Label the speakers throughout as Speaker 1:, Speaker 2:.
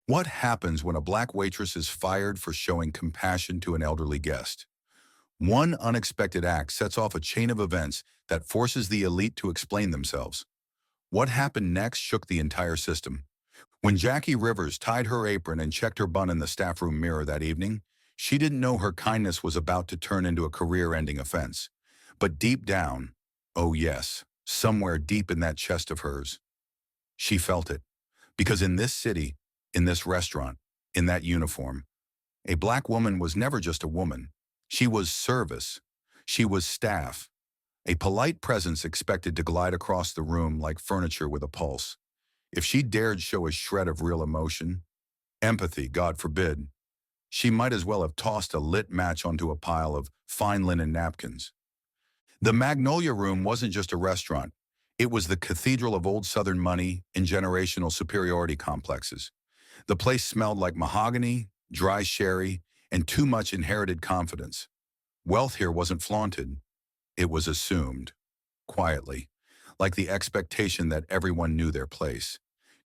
Speaker 1: What happens when a black waitress is fired for showing compassion to an elderly guest? One unexpected act sets off a chain of events that forces the elite to explain themselves. What happened next shook the entire system. When Jackie Rivers tied her apron and checked her bun in the staff room mirror that evening, she didn't know her kindness was about to turn into a career-ending offense. But deep down, oh yes, somewhere deep in that chest of hers, she felt it. Because in this city, in this restaurant, in that uniform, a black woman was never just a woman. She was service. She was staff. A polite presence expected to glide across the room like furniture with a pulse. If she dared show a shred of real emotion, empathy, God forbid, she might as well have tossed a lit match onto a pile of fine linen napkins. The Magnolia Room wasn't just a restaurant. It was the cathedral of old Southern money and generational superiority complexes. The place smelled like mahogany, dry sherry, and too much inherited confidence. Wealth here wasn't flaunted. It was assumed, quietly, like the expectation that everyone knew their place.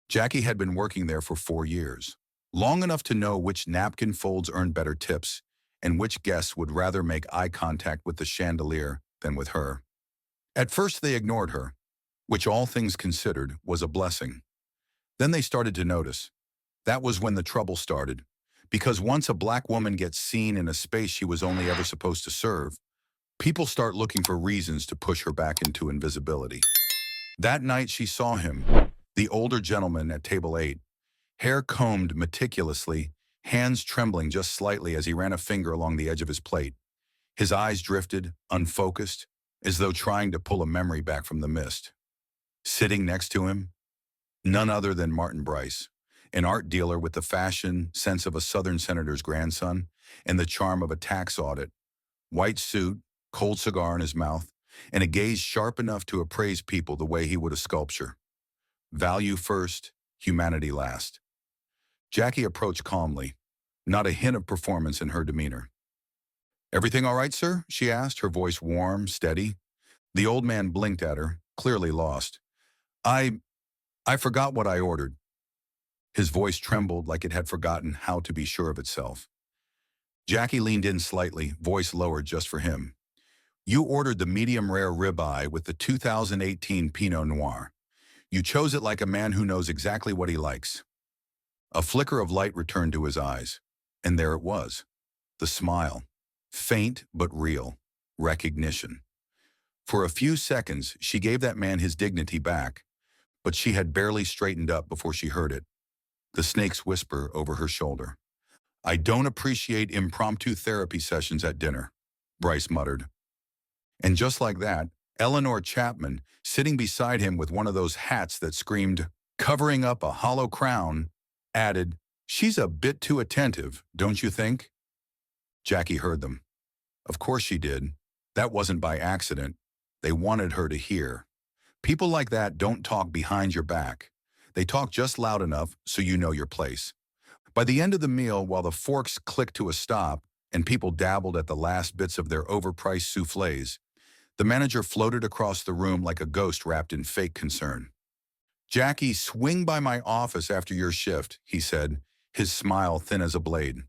Speaker 1: Jackie had been working there for 4 years, long enough to know which napkin folds earned better tips and which guests would rather make eye contact with the chandelier than with her. At first they ignored her, which all things considered was a blessing. Then they started to notice. That was when the trouble started, because once a black woman gets seen in a space she was only ever supposed to serve, people start looking for reasons to push her back into invisibility. That night she saw him, the older gentleman at table 8, hair combed meticulously, hands trembling just slightly as he ran a finger along the edge of his plate. His eyes drifted, unfocused, as though trying to pull a memory back from the mist. Sitting next to him, none other than Martin Bryce, an art dealer with the fashion sense of a Southern senator's grandson and the charm of a tax audit. White suit, cold cigar in his mouth, and a gaze sharp enough to appraise people the way he would a sculpture. Value first, humanity last. Jackie approached calmly, not a hint of performance in her demeanor. "Everything all right, sir?" she asked, her voice warm, steady. The old man blinked at her, clearly lost. I I forgot what I ordered." His voice trembled like it had forgotten how to be sure of itself. Jackie leaned in slightly, voice lowered just for him. "You ordered the medium rare ribeye with the 2018 Pinot Noir. You chose it like a man who knows exactly what he likes." A flicker of light returned to his eyes, and there it was. The smile. Faint but real. Recognition. For a few seconds, she gave that man his dignity back, but she had barely straightened up before she heard it. The snake's whisper over her shoulder. "I don't appreciate impromptu therapy sessions at dinner," Bryce muttered. And just like that, Eleanor Chapman, sitting beside him with one of those hats that screamed, "covering up a hollow crown," added, "She's a bit too attentive, don't you think?" Jackie heard them. Of course she did. That wasn't by accident. They wanted her to hear. People like that don't talk behind your back. They talk just loud enough so you know your place. By the end of the meal, while the forks clicked to a stop and people dabbled at the last bits of their overpriced soufflés, the manager floated across the room like a ghost wrapped in fake concern. "Jackie, swing by my office after your shift," he said, his smile thin as a blade.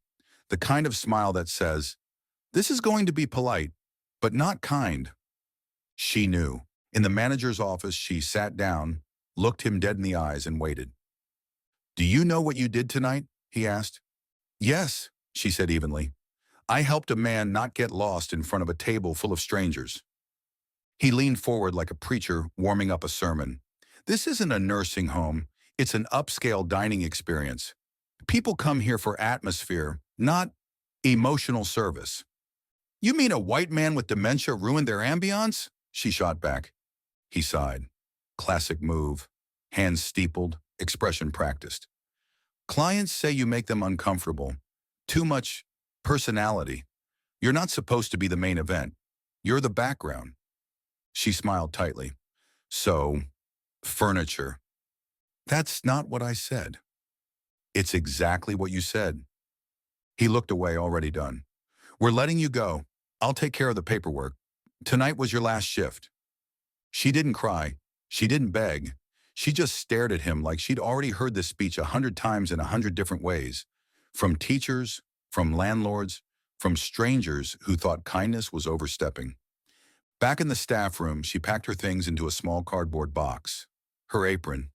Speaker 1: The kind of smile that says, "This is going to be polite, but not kind." She knew. In the manager's office, she sat down, looked him dead in the eyes, and waited. "Do you know what you did tonight?" he asked. "Yes," she said evenly. "I helped a man not get lost in front of a table full of strangers." He leaned forward like a preacher warming up a sermon. "This isn't a nursing home. It's an upscale dining experience. People come here for atmosphere, not emotional service." "You mean a white man with dementia ruined their ambiance?" she shot back. He sighed. Classic move. Hands steepled, expression practiced. "Clients say you make them uncomfortable. Too much personality. You're not supposed to be the main event. You're the background." She smiled tightly. "So, furniture." "That's not what I said." "It's exactly what you said." He looked away, already done. "We're letting you go. I'll take care of the paperwork. Tonight was your last shift." She didn't cry. She didn't beg. She just stared at him like she'd already heard this speech 100 times in 100 different ways. From teachers, from landlords, from strangers who thought kindness was overstepping. Back in the staff room, she packed her things into a small cardboard box. Her apron,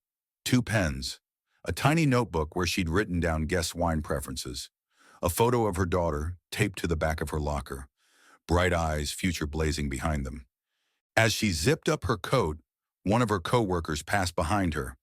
Speaker 1: 2 pens, a tiny notebook where she'd written down guest wine preferences, a photo of her daughter taped to the back of her locker, bright eyes, future blazing behind them. As she zipped up her coat, one of her coworkers passed behind her,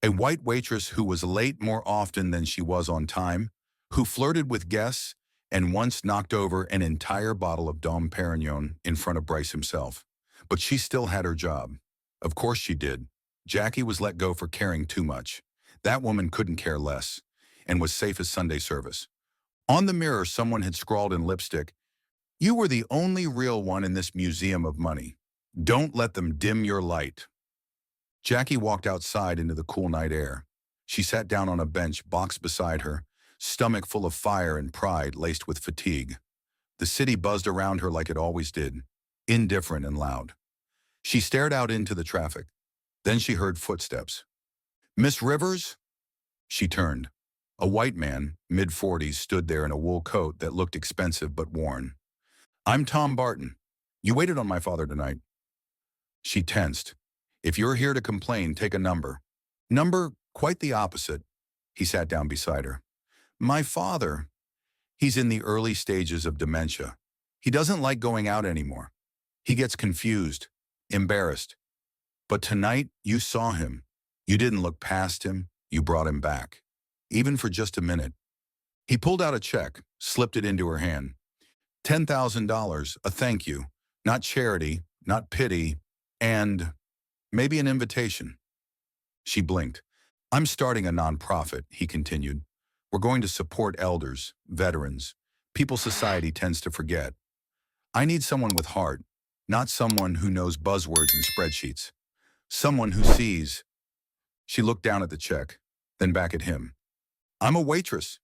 Speaker 1: a white waitress who was late more often than she was on time, who flirted with guests and once knocked over an entire bottle of Dom Perignon in front of Bryce himself. But she still had her job. Of course she did. Jackie was let go for caring too much. That woman couldn't care less, and was safe as Sunday service. On the mirror, someone had scrawled in lipstick, "You were the only real one in this museum of money. Don't let them dim your light." Jackie walked outside into the cool night air. She sat down on a bench box beside her, stomach full of fire and pride laced with fatigue. The city buzzed around her like it always did, indifferent and loud. She stared out into the traffic. Then she heard footsteps. "Miss Rivers?" She turned. A white man, mid-40s, stood there in a wool coat that looked expensive but worn. "I'm Tom Barton. You waited on my father tonight." She tensed. "If you're here to complain, take a number." "Number quite the opposite." He sat down beside her. "My father, he's in the early stages of dementia. He doesn't like going out anymore. He gets confused, embarrassed. But tonight, you saw him. You didn't look past him. You brought him back. Even for just a minute." He pulled out a check, slipped it into her hand. $10,000, a thank you. Not charity, not pity, and maybe an invitation. She blinked. "I'm starting a nonprofit," he continued. "We're going to support elders, veterans, people society tends to forget. I need someone with heart, not someone who knows buzzwords and spreadsheets. Someone who sees." She looked down at the check, then back at him. "I'm a waitress,"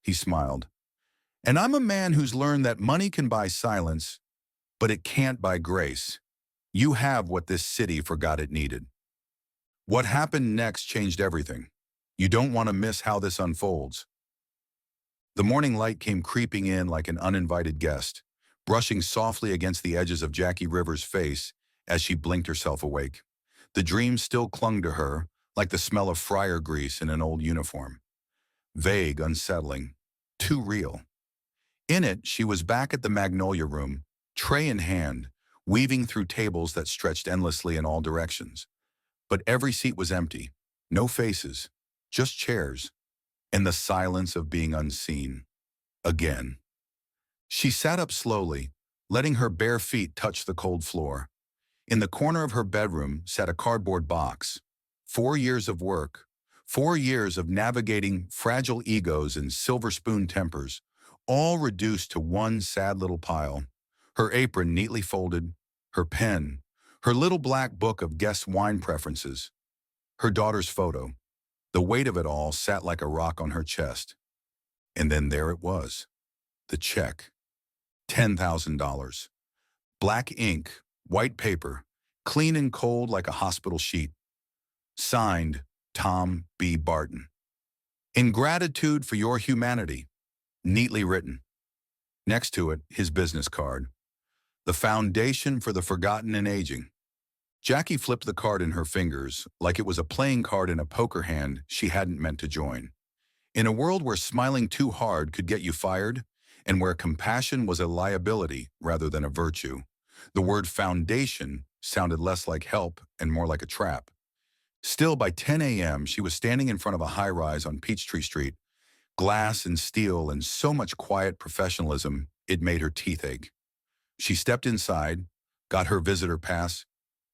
Speaker 1: he smiled. "And I'm a man who's learned that money can buy silence, but it can't buy grace. You have what this city forgot it needed." What happened next changed everything. You don't want to miss how this unfolds. The morning light came creeping in like an uninvited guest, brushing softly against the edges of Jackie Rivers' face as she blinked herself awake. The dream still clung to her, like the smell of fryer grease in an old uniform. Vague, unsettling, too real. In it, she was back at the Magnolia Room, tray in hand, weaving through tables that stretched endlessly in all directions. But every seat was empty, no faces, just chairs, and the silence of being unseen. Again. She sat up slowly, letting her bare feet touch the cold floor. In the corner of her bedroom sat a cardboard box. 4 years of work, 4 years of navigating fragile egos and silver spoon tempers, all reduced to one sad little pile. Her apron neatly folded, her pen, her little black book of guest wine preferences, her daughter's photo. The weight of it all sat like a rock on her chest. And then there it was, the check. $10,000. Black ink, white paper, clean and cold like a hospital sheet. Signed, Tom B. Barton. "In gratitude for your humanity." Neatly written. Next to it, his business card. "The Foundation for the Forgotten and Aging." Jackie flipped the card in her fingers like it was a playing card in a poker hand she hadn't meant to join. In a world where smiling too hard could get you fired, and where compassion was a liability rather than a virtue, the word foundation sounded less like help and more like a trap. Still, by 10 a.m., she was standing in front of a high-rise on Peachtree Street, glass and steel and so much quiet professionalism it made her teeth ache. She stepped inside, got her visitor pass,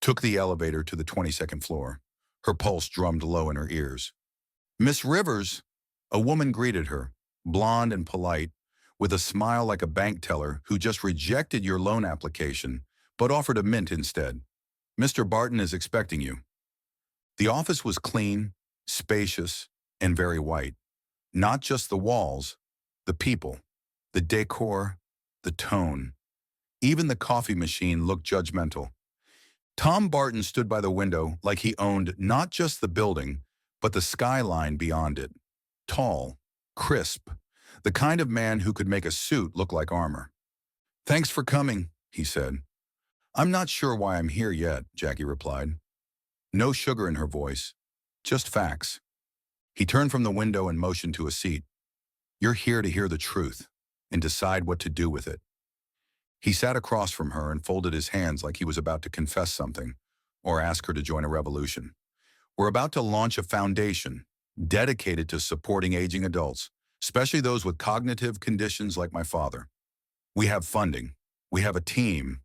Speaker 1: took the elevator to the 22nd floor. Her pulse drummed low in her ears. "Miss Rivers," a woman greeted her, blonde and polite, with a smile like a bank teller who just rejected your loan application but offered a mint instead. "Mr. Barton is expecting you." The office was clean, spacious, and very white. Not just the walls, the people, the decor, the tone. Even the coffee machine looked judgmental. Tom Barton stood by the window like he owned not just the building, but the skyline beyond it. Tall, crisp, the kind of man who could make a suit look like armor. "Thanks for coming," he said. "I'm not sure why I'm here yet," Jackie replied. No sugar in her voice, just facts. He turned from the window and motioned to a seat. "You're here to hear the truth and decide what to do with it." He sat across from her and folded his hands like he was about to confess something or ask her to join a revolution. "We're about to launch a foundation dedicated to supporting aging adults, especially those with cognitive conditions like my father. We have funding, we have a team,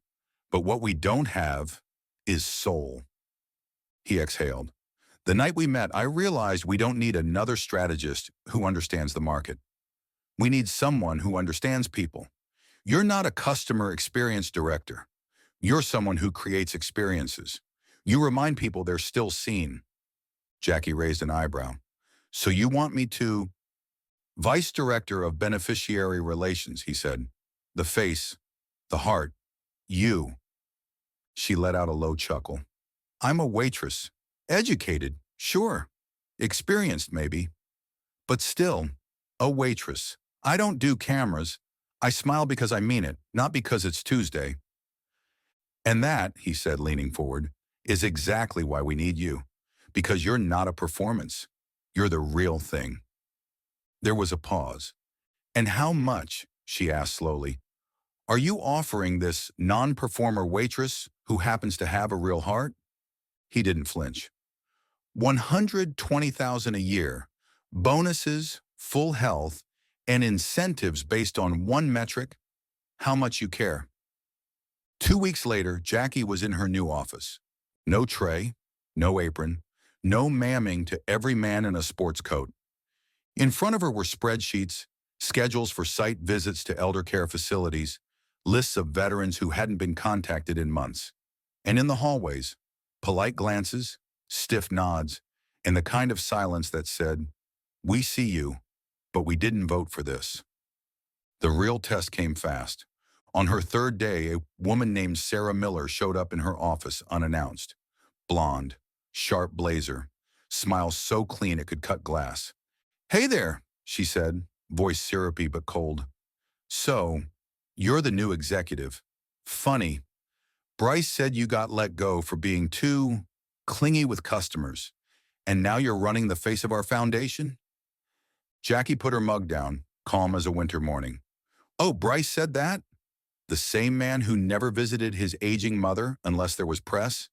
Speaker 1: but what we don't have is soul." He exhaled. "The night we met, I realized we don't need another strategist who understands the market. We need someone who understands people. You're not a customer experience director. You're someone who creates experiences. You remind people they're still seen." Jackie raised an eyebrow. "So you want me to—" "Vice Director of Beneficiary Relations," he said. "The face, the heart, you." She let out a low chuckle. "I'm a waitress. Educated, sure. Experienced, maybe. But still, a waitress. I don't do cameras. I smile because I mean it, not because it's Tuesday." "And that," he said, leaning forward, "is exactly why we need you. Because you're not a performance. You're the real thing." There was a pause. "And how much," she asked slowly, "are you offering this non-performer waitress who happens to have a real heart?" He didn't flinch. 120,000 a year, bonuses, full health, and incentives based on one metric: how much you care." 2 weeks later, Jackie was in her new office. No tray, no apron, no mamming to every man in a sports coat. In front of her were spreadsheets, schedules for site visits to elder care facilities, lists of veterans who hadn't been contacted in months. And in the hallways, polite glances, stiff nods, and the kind of silence that said, "We see you, but we didn't vote for this." The real test came fast. On her third day, a woman named Sarah Miller showed up in her office unannounced. Blonde, sharp blazer, smile so clean it could cut glass. "Hey there," she said, voice syrupy but cold. "So, you're the new executive. Funny. Bryce said you got let go for being too clingy with customers, and now you're running the face of our foundation?" Jackie put her mug down, calm as a winter morning. "Oh, Bryce said that? The same man who never visited his aging mother unless there was press?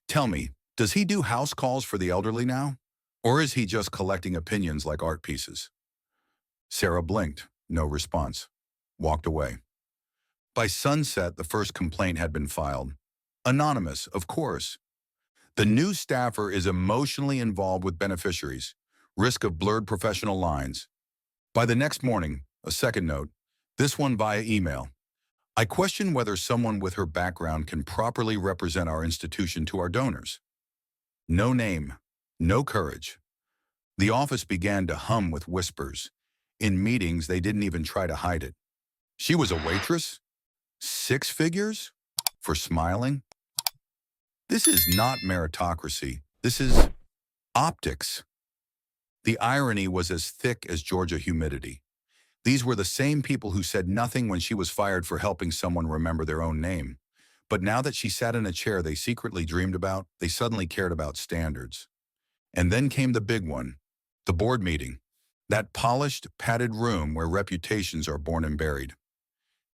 Speaker 1: Tell me, does he do house calls for the elderly now? Or is he just collecting opinions like art pieces?" Sarah blinked, no response, walked away. By sunset, the first complaint had been filed. Anonymous, of course. "The new staffer is emotionally involved with beneficiaries. Risk of blurred professional lines." By the next morning, a second note, this one via email. "I question whether someone with her background can properly represent our institution to our donors." No name, no courage. The office began to hum with whispers. In meetings, they didn't even try to hide it. She was a waitress? 6 figures? For smiling? This is not meritocracy. This is optics. The irony was as thick as Georgia humidity. These were the same people who said nothing when she was fired for helping someone remember their own name. But now that she sat in a chair they secretly dreamed about, they suddenly cared about standards. And then came the big one, the board meeting. That polished, padded room where reputations are born and buried.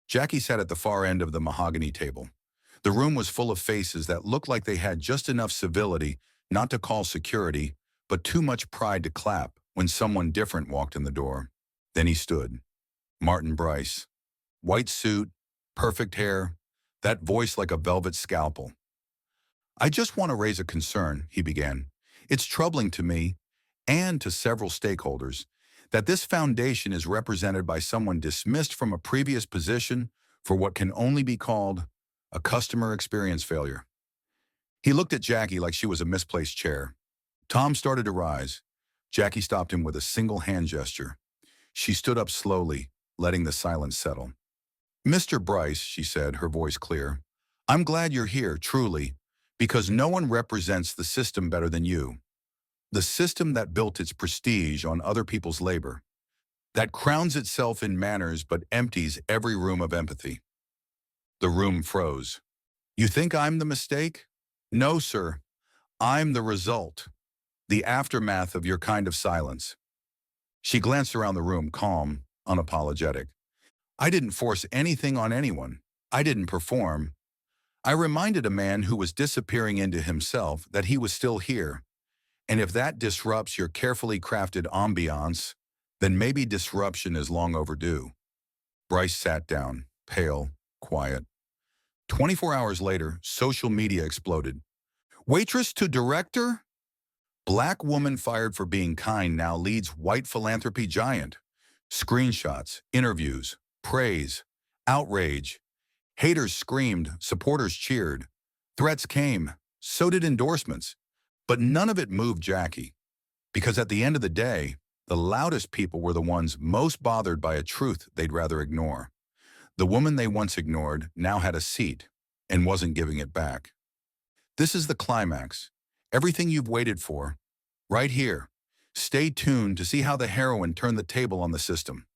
Speaker 1: Jackie sat at the far end of the mahogany table. The room was full of faces that looked like they had just enough civility not to call security, but too much pride to clap when someone different walked in the door. Then he stood. Martin Bryce. White suit, perfect hair, that voice like a velvet scalpel. "I just want to raise a concern," he began. "It's troubling to me, and to several stakeholders, that this foundation is represented by someone dismissed from a previous position for what can only be called a customer experience failure." He looked at Jackie like she was a misplaced chair. Tom started to rise. Jackie stopped him with a single hand gesture. She stood up slowly, letting the silence settle. "Mr. Bryce," she said, her voice clear, "I'm glad you're here, truly, Because no one represents the system better than you. The system that built its prestige on other people's labor, that crowns itself in manners but empties every room of empathy. The room froze. You think I'm the mistake? No, sir. I'm the result, the aftermath of your kind of silence. She glanced around the room, calm, unapologetic. I didn't force anything on anyone. I didn't perform. I reminded a man who was disappearing into himself that he was still here. And if that disrupts your carefully crafted ambiance, then maybe disruption is long overdue. Bryce sat down, pale, quiet. 24 hours later, social media exploded. Waitress to director? Black woman fired for being kind now leads white philanthropy giant. Screenshots, interviews, praise, outrage. Haters screamed, supporters cheered. Threats came, so did endorsements. But none of it moved Jackie. Because at the end of the day, the loudest people were the ones most bothered by a truth they'd rather ignore. The woman they once ignored now had a seat and wasn't giving it back. This is the climax. Everything you've waited for. Right here. Stay tuned to see how the heroine turned the table on the system.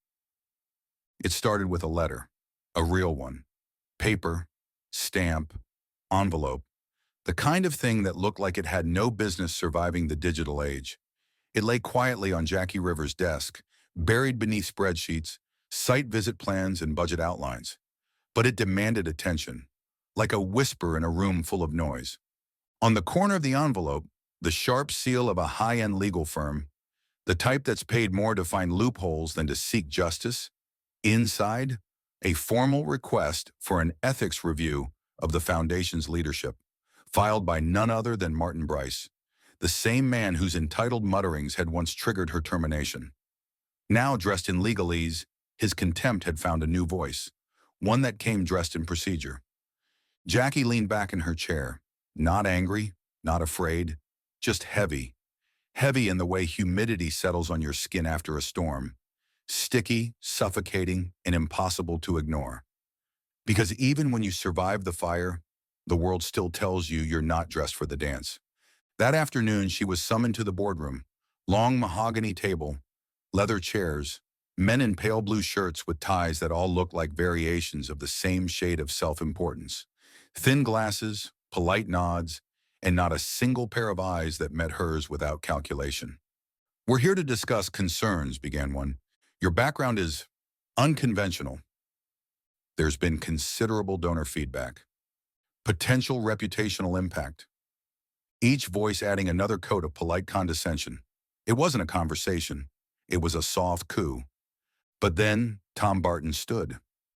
Speaker 1: It started with a letter. A real one. Paper, stamp, envelope. The kind of thing that looked like it had no business surviving the digital age. It lay quietly on Jackie Rivers' desk, buried beneath spreadsheets, site visit plans, and budget outlines. But it demanded attention, like a whisper in a room full of noise. On the corner of the envelope, the sharp seal of a high-end legal firm, the type that's paid more to find loopholes than to seek justice. Inside, a formal request for an ethics review of the foundation's leadership, filed by none other than Martin Bryce, the same man whose entitled mutterings had once triggered her termination. Now, dressed in legalese, his contempt had found a new voice, one that came dressed in procedure. Jackie leaned back in her chair, not angry, not afraid, just heavy. Heavy in the way humidity settles on your skin after a storm. Sticky, suffocating, and impossible to ignore. Because even when you survive the fire, the world still tells you you're not dressed for the dance. That afternoon, she was summoned to the boardroom. Long mahogany table, leather chairs, men in pale blue shirts with ties that all looked like variations of the same shade of self-importance. Thin glasses, polite nods, and not a single pair of eyes that met hers without calculation. We're here to discuss concerns, began one. Your background is unconventional. There's been considerable donor feedback. Potential reputational impact. Each voice adding another coat of polite condescension. It wasn't a conversation. It was a soft coup. But then Tom Barton stood.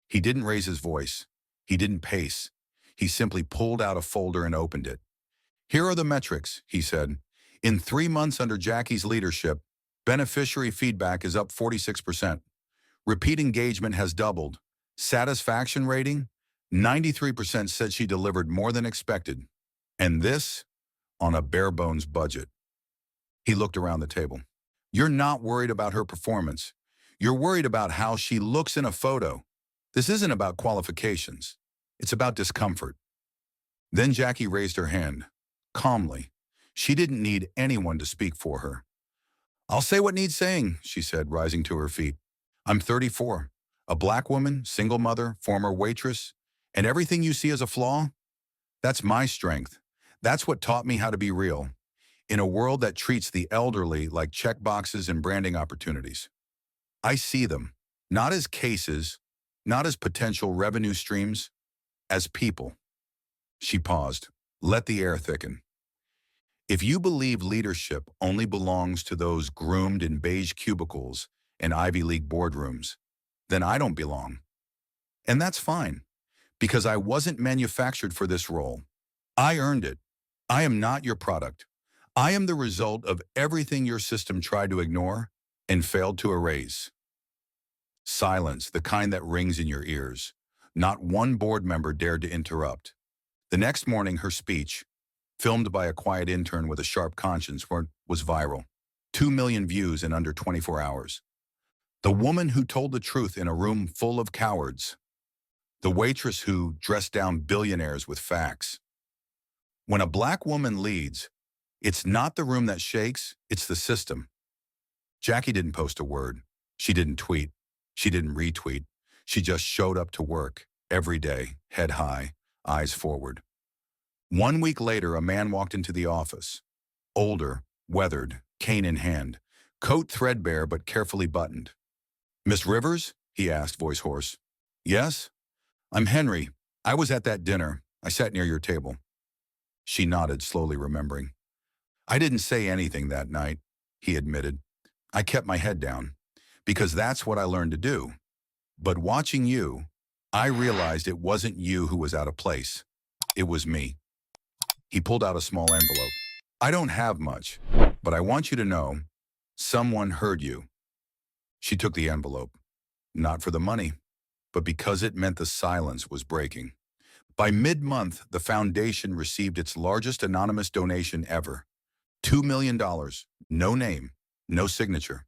Speaker 1: He didn't raise his voice. He didn't pace. He simply pulled out a folder and opened it. Here are the metrics, he said. In 3 months under Jackie's leadership, beneficiary feedback is up 46%. Repeat engagement has doubled. Satisfaction rating? 93% said she delivered more than expected. And this, on a bare-bones budget. He looked around the table. You're not worried about her performance. You're worried about how she looks in a photo. This isn't about qualifications. It's about discomfort. Then Jackie raised her hand, calmly. She didn't need anyone to speak for her. I'll say what needs saying, she said, rising to her feet. I'm 34, a black woman, single mother, former waitress, and everything you see as a flaw? That's my strength. That's what taught me how to be real, in a world that treats the elderly like checkboxes and branding opportunities. I see them, not as cases, not as potential revenue streams, as people. She paused, let the air thicken. If you believe leadership only belongs to those groomed in beige cubicles and Ivy League boardrooms, then I don't belong. And that's fine, because I wasn't manufactured for this role. I earned it. I am not your product. I am the result of everything your system tried to ignore and failed to erase. Silence, the kind that rings in your ears. Not one board member dared to interrupt. The next morning, her speech, filmed by a quiet intern with a sharp conscience, was viral. 2 million views in under 24 hours. The woman who told the truth in a room full of cowards. The waitress who dressed down billionaires with facts. When a black woman leads, it's not the room that shakes, it's the system. Jackie didn't post a word. She didn't tweet. She didn't retweet. She just showed up to work every day, head high, eyes forward. 1 week later, a man walked into the office. Older, weathered, cane in hand, coat threadbare but carefully buttoned. "Miss Rivers?" he asked, voice hoarse. "Yes? I'm Henry. I was at that dinner. I sat near your table." She nodded, slowly remembering. "I didn't say anything that night," he admitted. "I kept my head down, because that's what I learned to do. But watching you, I realized it wasn't you who was out of place. It was me." He pulled out a small envelope. "I don't have much, but I want you to know someone heard you." She took the envelope, not for the money, but because it meant the silence was breaking. By mid-month, the foundation received its largest anonymous donation ever. $2 million, no name, no signature,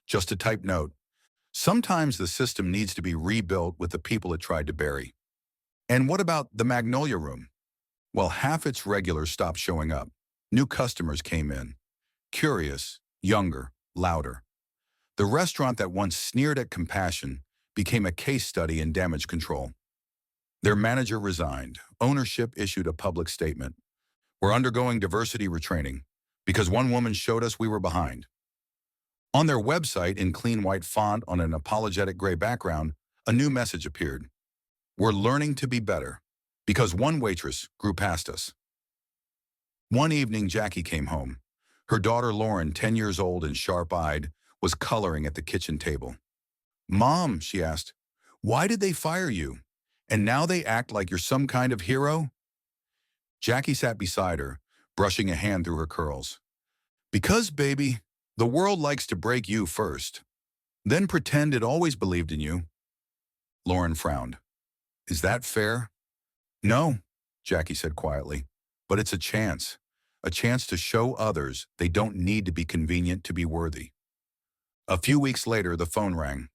Speaker 1: just a typed note. Sometimes the system needs to be rebuilt with the people it tried to bury. And what about the Magnolia Room? Well, half its regulars stopped showing up. New customers came in. Curious, younger, louder. The restaurant that once sneered at compassion became a case study in damage control. Their manager resigned. Ownership issued a public statement. "We're undergoing diversity retraining because one woman showed us we were behind." On their website, in clean white font on an apologetic gray background, a new message appeared. "We're learning to be better because one waitress grew past us." One evening, Jackie came home. Her daughter Lauren, 10 years old and sharp-eyed, was coloring at the kitchen table. "Mom," she asked, "why did they fire you? And now they act like you're some kind of hero?" Jackie sat beside her, brushing a hand through her curls. "Because, baby, the world likes to break you first, then pretend it always believed in you." Lauren frowned. "Is that fair?" "No," Jackie said quietly, "but it's a chance to show others they don't need to be convenient to be worthy." A few weeks later, the phone rang.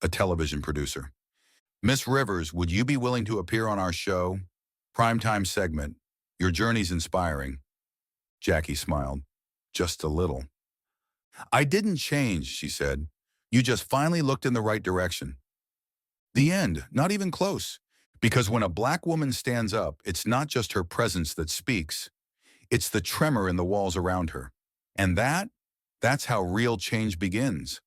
Speaker 1: A television producer. "Miss Rivers, would you be willing to appear on our show? Primetime segment. Your journey's inspiring." Jackie smiled. Just a little. "I didn't change," she said. "You just finally looked in the right direction." The end, not even close. Because when a black woman stands up, it's not just her presence that speaks. It's the tremor in the walls around her. And that's how real change begins.